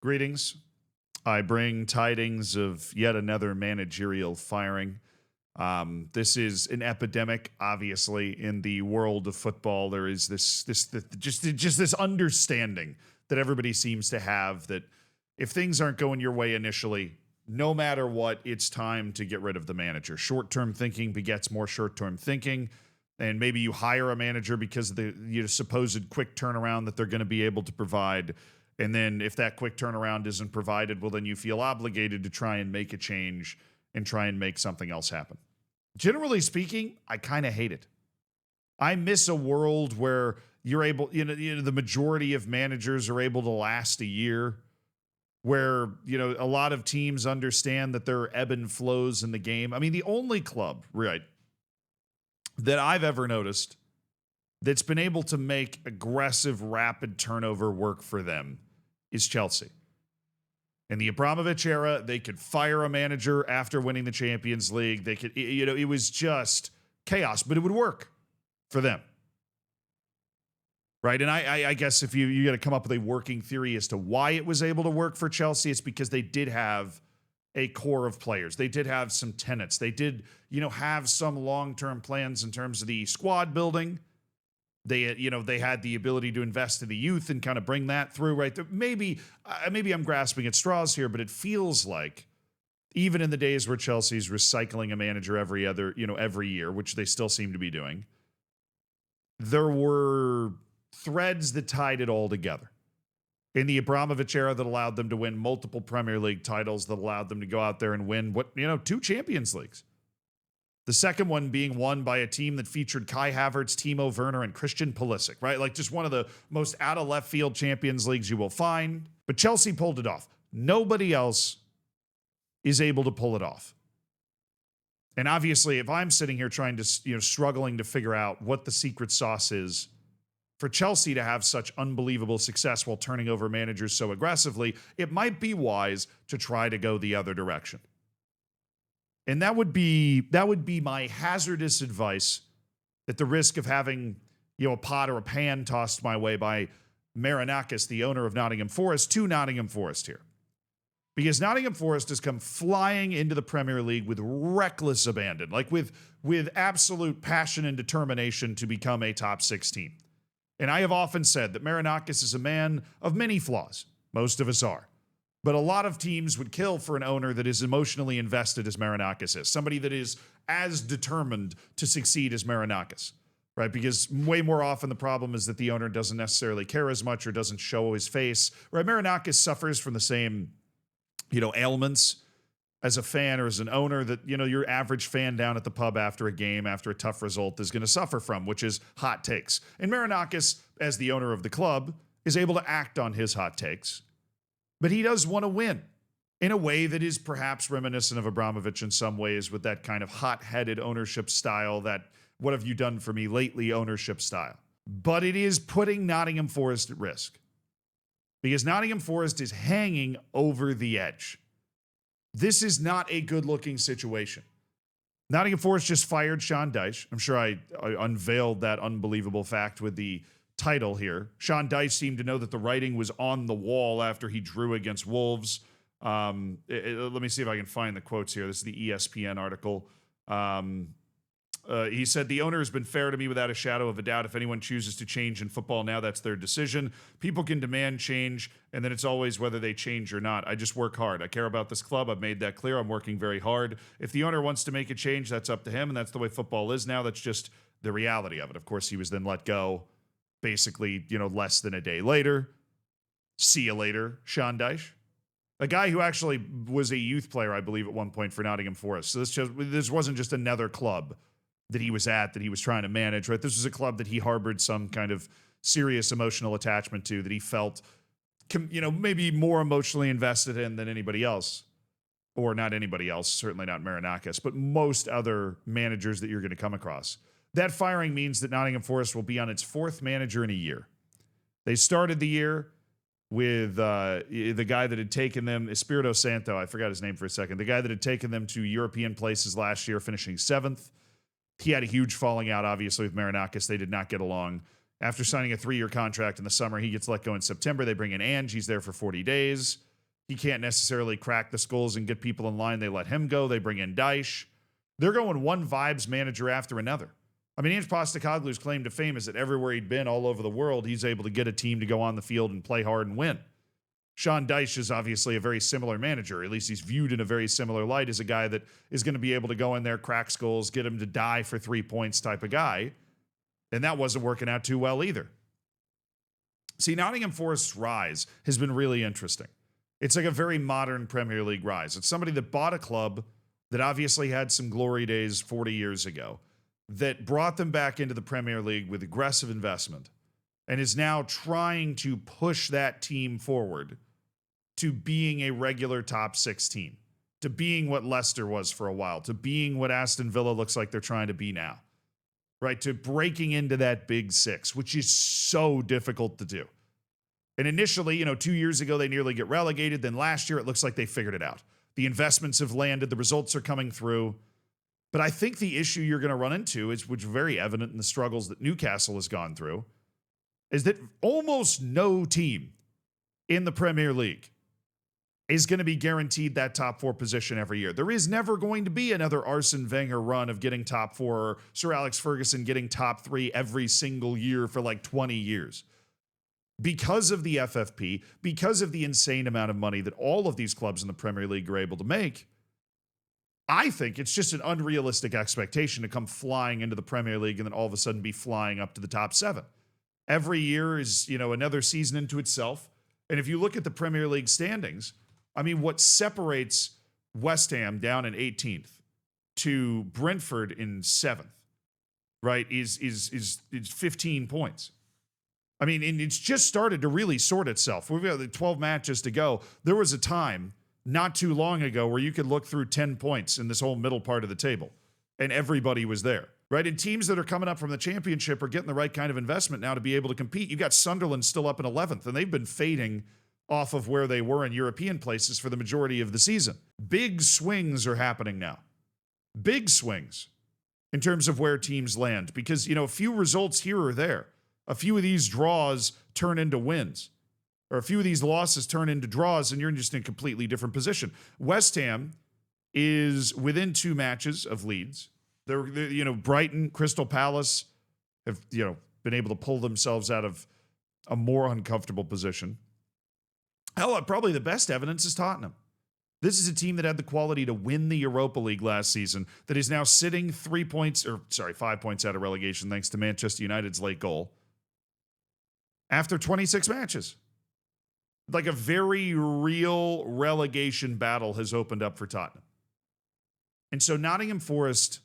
Greetings. I bring tidings of yet another managerial firing. This is an epidemic, obviously, in the world of football. There is just this understanding that everybody seems to have that if things aren't going your way initially, no matter what, it's time to get rid of the manager. Short-term thinking begets more short-term thinking, and maybe you hire a manager because of the supposed quick turnaround that they're going to be able to provide. And then if that quick turnaround isn't provided, well, then you feel obligated to try and make a change and try and make something else happen. Generally speaking, I kind of hate it. I miss a world where you're able, the majority of managers are able to last a year, where, a lot of teams understand that there are ebb and flows in the game. I mean, the only club, right, that I've ever noticed that's been able to make aggressive, rapid turnover work for them is Chelsea. In the Abramovich era, they could fire a manager after winning the Champions League. They could, it was just chaos, but it would work for them. Right? And I guess if you got to come up with a working theory as to why it was able to work for Chelsea, it's because they did have a core of players. They did have some tenets. They did, have some long-term plans in terms of the squad building. They had the ability to invest in the youth and kind of bring that through, right? Maybe I'm grasping at straws here, but it feels like even in the days where Chelsea's recycling a manager every year, which they still seem to be doing, there were threads that tied it all together. In the Abramovich era, that allowed them to win multiple Premier League titles, that allowed them to go out there and win 2 Champions Leagues. The second one being won by a team that featured Kai Havertz, Timo Werner, and Christian Pulisic, right? Like just one of the most out of left field Champions Leagues you will find. But Chelsea pulled it off. Nobody else is able to pull it off. And obviously, if I'm sitting here trying to, struggling to figure out what the secret sauce is for Chelsea to have such unbelievable success while turning over managers so aggressively, it might be wise to try to go the other direction. And that would be my hazardous advice, at the risk of having, a pot or a pan tossed my way by Marinakis, the owner of Nottingham Forest, to Nottingham Forest here. Because Nottingham Forest has come flying into the Premier League with reckless abandon, like with absolute passion and determination to become a top 6 team. And I have often said that Marinakis is a man of many flaws. Most of us are. But a lot of teams would kill for an owner that is emotionally invested as Marinakis is. Somebody that is as determined to succeed as Marinakis, right? Because way more often the problem is that the owner doesn't necessarily care as much or doesn't show his face, right? Marinakis suffers from the same, ailments as a fan or as an owner that, your average fan down at the pub after a game, after a tough result, is going to suffer from, which is hot takes. And Marinakis, as the owner of the club, is able to act on his hot takes. But he does want to win in a way that is perhaps reminiscent of Abramovich in some ways, with that kind of hot-headed ownership style, that what have you done for me lately ownership style. But it is putting Nottingham Forest at risk, because Nottingham Forest is hanging over the edge. This is not a good-looking situation. Nottingham Forest just fired Sean Dyche. I'm sure I unveiled that unbelievable fact with the title here. Sean Dyche seemed to know that the writing was on the wall after he drew against Wolves. Let me see if I can find the quotes here. This is the ESPN article. He said, "The owner has been fair to me without a shadow of a doubt. If anyone chooses to change in football now, that's their decision. People can demand change, and then it's always whether they change or not. I just work hard. I care about this club. I've made that clear. I'm working very hard. If the owner wants to make a change, that's up to him, and that's the way football is now. That's just the reality of it." Of course, he was then let go basically, less than a day later. See you later, Sean Dyche. A guy who actually was a youth player, I believe, at one point for Nottingham Forest. So this wasn't just another club that he was at that he was trying to manage, right? This was a club that he harbored some kind of serious emotional attachment to, that he felt, maybe more emotionally invested in than anybody else. Or not anybody else, certainly not Marinakis, but most other managers that you're going to come across. That firing means that Nottingham Forest will be on its 4th manager in a year. They started the year with the guy that had taken them, Espirito Santo, I forgot his name for a second, the guy that had taken them to European places last year, finishing 7th. He had a huge falling out, obviously, with Marinakis. They did not get along. After signing a 3-year contract in the summer, he gets let go in September. They bring in Ange. He's there for 40 days. He can't necessarily crack the skulls and get people in line. They let him go. They bring in Dyche. They're going one vibes manager after another. I mean, Ange Postecoglou's claim to fame is that everywhere he'd been all over the world, he's able to get a team to go on the field and play hard and win. Sean Dyche is obviously a very similar manager. At least he's viewed in a very similar light as a guy that is going to be able to go in there, crack skulls, get him to die for 3 points type of guy. And that wasn't working out too well either. See, Nottingham Forest's rise has been really interesting. It's like a very modern Premier League rise. It's somebody that bought a club that obviously had some glory days 40 years ago, that brought them back into the Premier League with aggressive investment, and is now trying to push that team forward to being a regular top 6 team, to being what Leicester was for a while, to being what Aston Villa looks like they're trying to be now, right? To breaking into that big 6, which is so difficult to do. And initially, 2 years ago, they nearly get relegated. Then last year, it looks like they figured it out. The investments have landed. The results are coming through. But I think the issue you're going to run into, is, which is very evident in the struggles that Newcastle has gone through, is that almost no team in the Premier League is going to be guaranteed that top 4 position every year. There is never going to be another Arsene Wenger run of getting top 4, or Sir Alex Ferguson getting top 3 every single year for like 20 years. Because of the FFP, because of the insane amount of money that all of these clubs in the Premier League are able to make, I think it's just an unrealistic expectation to come flying into the Premier League and then all of a sudden be flying up to the top 7. Every year is, another season into itself. And if you look at the Premier League standings, I mean, what separates West Ham down in 18th to Brentford in 7th, right, is 15 points. I mean, and it's just started to really sort itself. We've got the 12 matches to go. There was a time not too long ago where you could look through 10 points in this whole middle part of the table, and everybody was there, right? And teams that are coming up from the Championship are getting the right kind of investment now to be able to compete. You've got Sunderland still up in 11th, and they've been fading off of where they were in European places for the majority of the season. Big swings are happening now. Big swings in terms of where teams land, because, a few results here or there, a few of these draws turn into wins, or a few of these losses turn into draws, and you're just in a completely different position. West Ham is within 2 matches of Leeds. They're Brighton, Crystal Palace have, been able to pull themselves out of a more uncomfortable position. Hell, probably the best evidence is Tottenham. This is a team that had the quality to win the Europa League last season, that is now sitting 5 points out of relegation thanks to Manchester United's late goal after 26 matches. Like a very real relegation battle has opened up for Tottenham. And so Nottingham Forest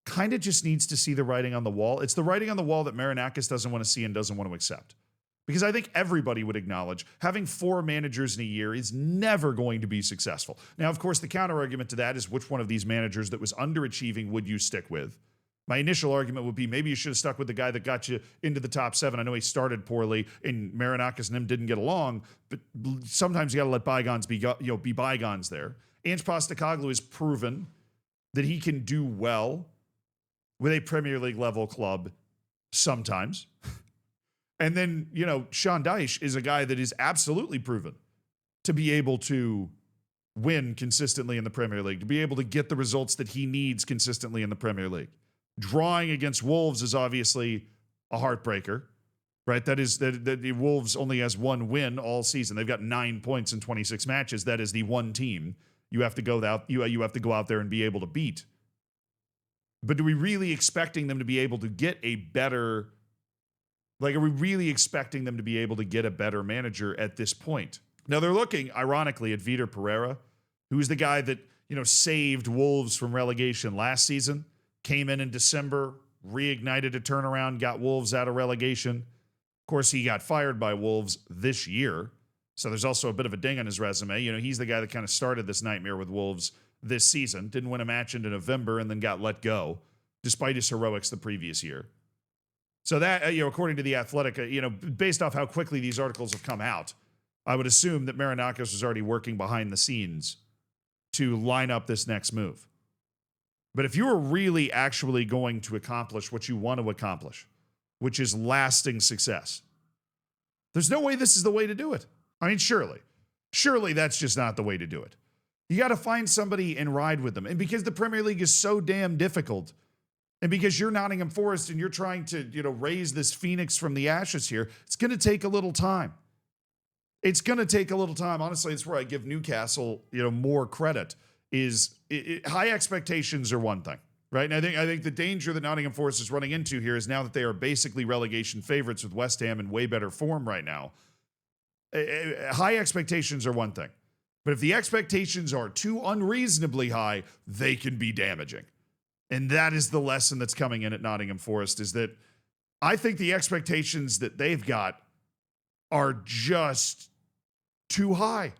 kind of just needs to see the writing on the wall. It's the writing on the wall that Marinakis doesn't want to see and doesn't want to accept. Because I think everybody would acknowledge having 4 managers in a year is never going to be successful. Now, of course, the counter argument to that is, which one of these managers that was underachieving would you stick with? My initial argument would be, maybe you should have stuck with the guy that got you into the top 7. I know he started poorly, and Marinakis and him didn't get along, but sometimes you got to let bygones be bygones there. Ange Postecoglou has proven that he can do well with a Premier League level club sometimes. And then, Sean Dyche is a guy that is absolutely proven to be able to win consistently in the Premier League, to be able to get the results that he needs consistently in the Premier League. Drawing against Wolves is obviously a heartbreaker, right? That the Wolves only has 1 win all season. They've got 9 points in 26 matches. That is the one team you have to go out. You have to go out there and be able to beat. But are we really expecting them to be able to get a better? Are we really expecting them to be able to get a better manager at this point? Now they're looking, ironically, at Vitor Pereira, who's the guy that saved Wolves from relegation last season. Came in December, reignited a turnaround, got Wolves out of relegation. Of course, he got fired by Wolves this year, so there's also a bit of a ding on his resume. He's the guy that kind of started this nightmare with Wolves this season. Didn't win a match into November and then got let go, despite his heroics the previous year. So that, according to The Athletic, based off how quickly these articles have come out, I would assume that Marinakis was already working behind the scenes to line up this next move. But if you are really actually going to accomplish what you want to accomplish, which is lasting success, there's no way this is the way to do it. I mean, surely Surely that's just not the way to do it. You got to find somebody and ride with them. And because the Premier League is so damn difficult, and because you're Nottingham Forest and you're trying to, raise this phoenix from the ashes here, it's going to take a little time. It's going to take a little time. Honestly, it's where I give Newcastle, more credit. High expectations are one thing, right? And I think the danger that Nottingham Forest is running into here is now that they are basically relegation favorites with West Ham in way better form right now. High expectations are one thing. But if the expectations are too unreasonably high, they can be damaging. And that is the lesson that's coming in at Nottingham Forest, is that I think the expectations that they've got are just too high.